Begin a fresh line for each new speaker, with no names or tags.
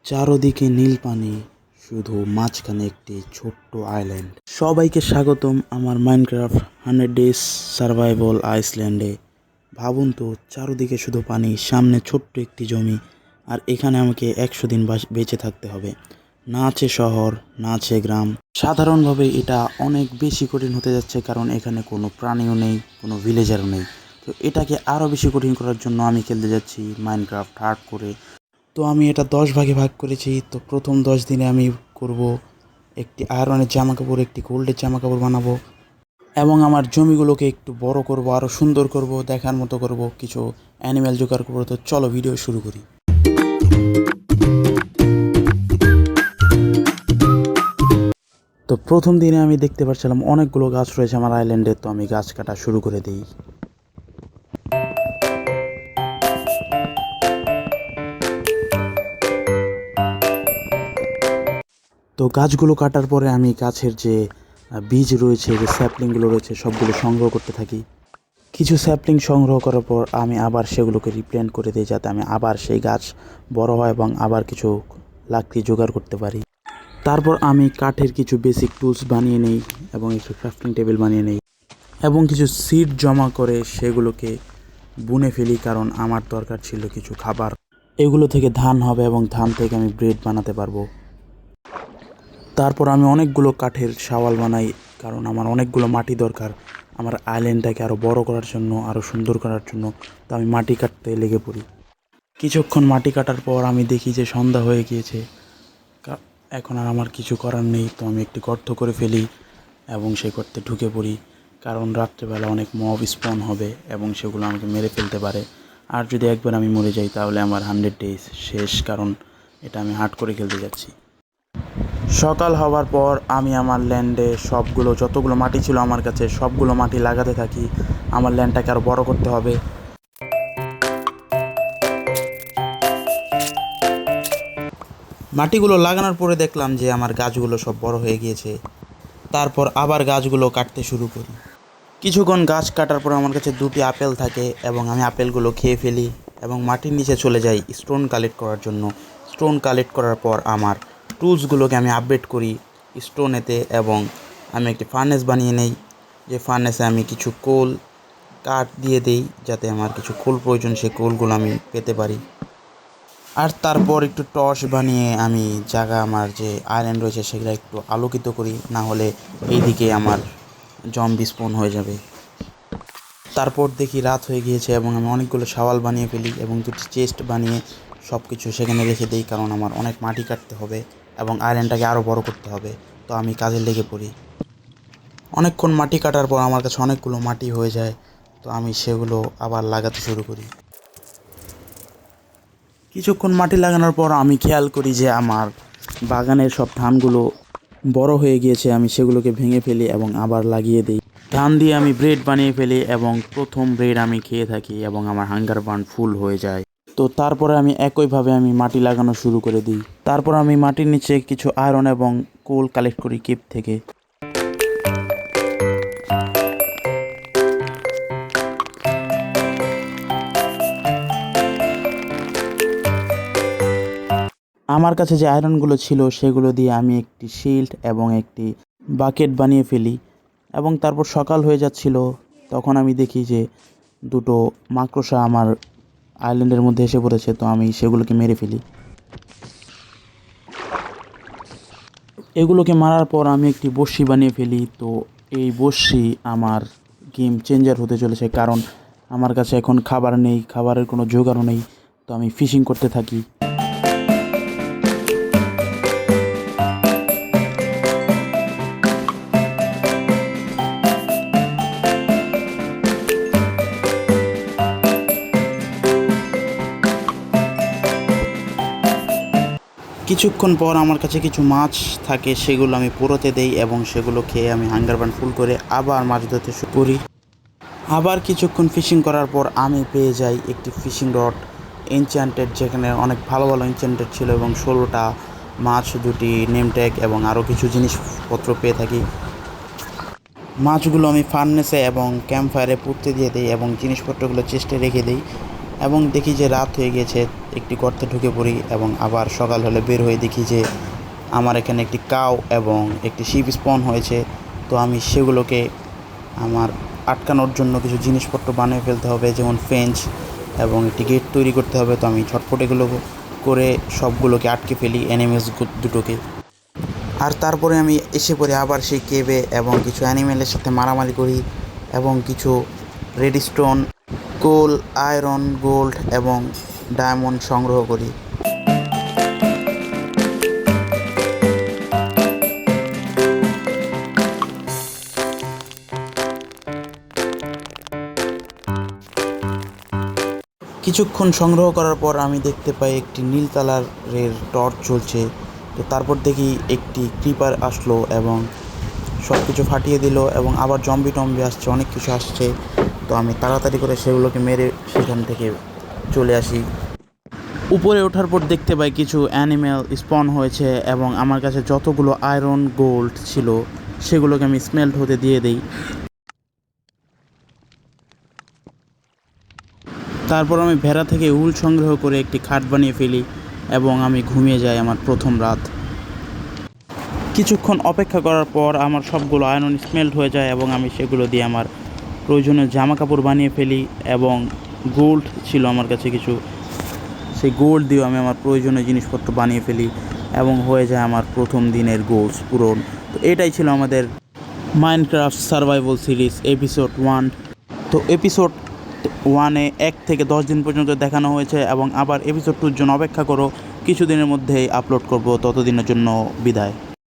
চারদিকে নীল পানি, শুধু মাঝখানে একটি ছোট্ট আইল্যান্ড। সবাইকে স্বাগতম আমার মাইনক্রাফট 100 ডেজ সার্ভাইভাল আইসল্যান্ডে। ভাবুন তো, চারদিকে শুধু পানি, সামনে ছোট্ট একটি জমি, আর এখানে আমাকে 100 দিন বেঁচে থাকতে হবে। না আছে শহর, না আছে গ্রাম। সাধারণভাবে এটা অনেক বেশি কঠিন হতে যাচ্ছে, কারণ এখানে কোনো প্রাণীও নেই, কোনো ভিলেজারও নেই। তো এটাকে আরও বেশি কঠিন করার জন্য আমি খেলতে যাচ্ছি মাইনক্রাফট হার্ড করে। তো আমি এটা 10 ভাগে ভাগ করেছি। তো প্রথম 10 দিনে আমি করব একটি আয়রনের জামাকাপড়, একটি গোল্ডের জামাকাপড় বানাবো, এবং আমার জমিগুলোকে একটু বড় করব, আরও সুন্দর করব, দেখার মতো করব, কিছু অ্যানিম্যাল জোগাড় করবো। তো চলো ভিডিও শুরু করি। তো প্রথম দিনে আমি দেখতে পাচ্ছিলাম অনেকগুলো গাছ রয়েছে আমার আইল্যান্ডে, তো আমি গাছ কাটা শুরু করে দিই। তো গাছগুলো কাটার পরে আমি গাছের যে বীজ রয়েছে, যে স্যাপলিংগুলো রয়েছে, সবগুলো সংগ্রহ করতে থাকি। কিছু স্যাপলিং সংগ্রহ করার পর আমি আবার সেগুলোকে রিপ্ল্যান্ট করে দিই, যাতে আমি আবার সেই গাছ বড় হয় এবং আবার কিছু লাকড়ি জোগাড় করতে পারি। তারপর আমি কাঠের কিছু বেসিক টুলস বানিয়ে নেই এবং একটু ক্রাফটিং টেবিল বানিয়ে নেই, এবং কিছু সিড জমা করে সেগুলোকে বুনে ফেলি, কারণ আমার দরকার ছিল কিছু খাবার। এগুলো থেকে ধান হবে এবং ধান থেকে আমি ব্রেড বানাতে পারবো। তারপর আমি অনেকগুলো কাঠের শাওয়াল বানাই, কারণ আমার অনেকগুলো মাটি দরকার আমার আইল্যান্ডটাকে আরও বড় করার জন্য, আরও সুন্দর করার জন্য। তো আমি মাটি কাটতে লেগে পড়ি। কিছুক্ষণ মাটি কাটার পর আমি দেখি যে সন্ধ্যা হয়ে গিয়েছে। এখন আর আমার কিছু করার নেই, তো আমি একটি গর্ত করে ফেলি এবং সেই গর্তে ঢুকে পড়ি, কারণ রাত্রেবেলা অনেক মব স্পন হবে এবং সেগুলো আমাকে মেরে ফেলতে পারে। আর যদি একবার আমি মরে যাই তাহলে আমার 100 ডেজ শেষ, কারণ এটা আমি হার্ড করে খেলতে যাচ্ছি। সকাল হওয়ার পর আমি আমার ল্যান্ডে যতগুলো মাটি ছিল আমার কাছে সবগুলো মাটি লাগাতে থাকি। আমার ল্যান্ডটাকে আরও বড় করতে হবে। মাটিগুলো লাগানোর পরে দেখলাম যে আমার গাছগুলো সব বড় হয়ে গিয়েছে। তারপর আবার গাছগুলো কাটতে শুরু করি। কিছুক্ষণ গাছ কাটার পর আমার কাছে 2টি আপেল থাকে এবং আমি আপেলগুলো খেয়ে ফেলি এবং মাটির নিচে চলে যাই স্টোন কালেক্ট করার জন্য। স্টোন কালেক্ট করার পর আমার টুলসগুলোকে আমি আপডেট করি স্টোনেতে, এবং আমি একটি ফার্নেস বানিয়ে নেই, যে ফার্নেসে আমি কিছু কোল কাঠ দিয়ে দেই, যাতে আমার কিছু কোল প্রয়োজন, সেই কোলগুলো আমি পেতে পারি। আর তারপর একটু টর্চ বানিয়ে আমি আমার যে আইল্যান্ড রয়েছে সেগুলো একটু আলোকিত করি, না হলে এইদিকে আমার জম্বি স্পন হয়ে যাবে। তারপর দেখি রাত হয়ে গিয়েছে এবং আমি অনেকগুলো শাওয়াল বানিয়ে ফেলি এবং 2টি চেস্ট বানিয়ে সব কিছু সেখানে রেখে দিই, কারণ আমার অনেক মাটি কাটতে হবে এবং আইল্যান্ডটাকে আরও বড় করতে হবে। তো আমি কাজে লেগে পড়ি। অনেকক্ষণ মাটি কাটার পর আমার কাছে অনেকগুলো মাটি হয়ে যায়, তো আমি সেগুলো আবার লাগাতে শুরু করি। কিছুক্ষণ মাটি লাগানোর পর আমি খেয়াল করি যে আমার বাগানের সব ধানগুলো বড় হয়ে গিয়েছে। আমি সেগুলোকে ভেঙে ফেলি এবং আবার লাগিয়ে দিই। ধান দিয়ে আমি ব্রেড বানিয়ে ফেলি এবং প্রথম ব্রেড আমি খেয়ে থাকি এবং আমার হাঙ্গার বার্ন ফুল হয়ে যায়। তো তারপরে আমি একইভাবে আমি মাটি লাগানো শুরু করে দিই। তারপর আমি মাটির নিচে কিছু আয়রন এবং কোল কালেক্ট করি কেপ থেকে। আমার কাছে যে আয়রনগুলো ছিল সেগুলো দিয়ে আমি একটি শিল্ড এবং একটি বাকেট বানিয়ে ফেলি, এবং তারপর সকাল হয়ে যাচ্ছিল। তখন আমি দেখি যে 2টো মাকড়সা আমার আইল্যান্ডের মধ্যে এসে পড়েছে, তো আমি সেগুলোকে মেরে ফেলি। এগুলোকে মারার পর আমি একটি বড়শি বানিয়ে ফেলি। তো এই বড়শি আমার গেম চেঞ্জার হতে চলেছে, কারণ আমার কাছে এখন খাবার নেই, খাবারের কোনো জোগাড়ও নেই। তো আমি ফিশিং করতে থাকি। কিছুক্ষণ পর আমার কাছে কিছু মাছ থাকে, সেগুলো আমি পোড়োতে দেই এবং সেগুলো খেয়ে আমি হাঙ্গার বার্ন ফুল করে আবার মাছ ধরতে শুরু করি। আবার কিছুক্ষণ ফিশিং করার পর আমি পেয়ে যাই একটি ফিশিং রড এনচ্যান্টেড, যেখানে অনেক ভালো ভালো এনচ্যান্টেড ছিল, এবং 16টা মাছ, 2টি নেম ট্যাগ এবং আরও কিছু জিনিসপত্র পেয়ে থাকি। মাছগুলো আমি ফার্নেসে এবং ক্যাম্প ফায়ারে পুড়তে দিয়ে দিই এবং জিনিসপত্রগুলো চেস্টে রেখে দিই। এবং দেখি যে রাত হয়ে গেছে, একটি গর্তে ঢুকে পড়ি এবং আবার সকাল হলে বের হয়ে দেখি যে আমার এখানে একটি কাউ এবং একটি শিপ স্পন হয়েছে। তো আমি সেগুলোকে আমার আটকানোর জন্য কিছু জিনিসপত্র বানিয়ে ফেলতে হবে, যেমন ফেঞ্চ এবং একটি গেট তৈরি করতে হবে। তো আমি ঝটপট এগুলো করে সবগুলোকে আটকে ফেলি, অ্যানিমেলস দুটোকে। আর তারপরে আমি এসে পড়ি আবার সেই কেভে এবং কিছু অ্যানিমেলের সাথে মারামারি করি এবং কিছু রেডস্টোন, কোল, আয়রন, গোল্ড এবং ডায়মন্ড সংগ্রহ করি। কিছুক্ষণ সংগ্রহ করার পর আমি দেখতে পাই একটি নীল কালারের টর্চ জ্বলছে। তো তারপর দেখি একটি ক্রিপার আসলো এবং সব কিছু ফাটিয়ে দিল এবং আবার জম্বি টম্বি আসছে, অনেক কিছু আসছে। তো আমি তাড়াতাড়ি করে সেগুলোকে মেরে সেখান থেকে চলে আসি। উপরে ওঠার পর দেখতে পাই কিছু অ্যানিম্যাল স্পন হয়েছে এবং আমার কাছে যতগুলো আয়রন গোল্ড ছিল সেগুলোকে আমি স্মেল্ট হতে দিয়ে দিই। তারপর আমি ভেড়া থেকে উল সংগ্রহ করে একটি খাট বানিয়ে ফেলি এবং আমি ঘুমিয়ে যাই আমার প্রথম রাত। কিছুক্ষণ অপেক্ষা করার পর আমার সবগুলো আয়রন স্মেল্ট হয়ে যায় এবং আমি সেগুলো দিয়ে আমার প্রয়োজনীয় জামা কাপড় বানিয়ে ফেলি এবং গোল্ড ছিল আমার কাছে কিছু, সেই গোল্ড দিয়েও আমি আমার প্রয়োজনীয় জিনিসপত্র বানিয়ে ফেলি এবং হয়ে যায় আমার প্রথম দিনের গোলস পূরণ। তো এটাই ছিল আমাদের মাইনক্রাফট সার্ভাইভাল সিরিজ এপিসোড 1। তো এপিসোড 1-এ 1 থেকে 10 দিন পর্যন্ত দেখানো হয়েছে এবং আবার এপিসোড 2-র জন্য অপেক্ষা করো, কিছুদিনের মধ্যেই আপলোড করব। ততদিনের জন্য বিদায়।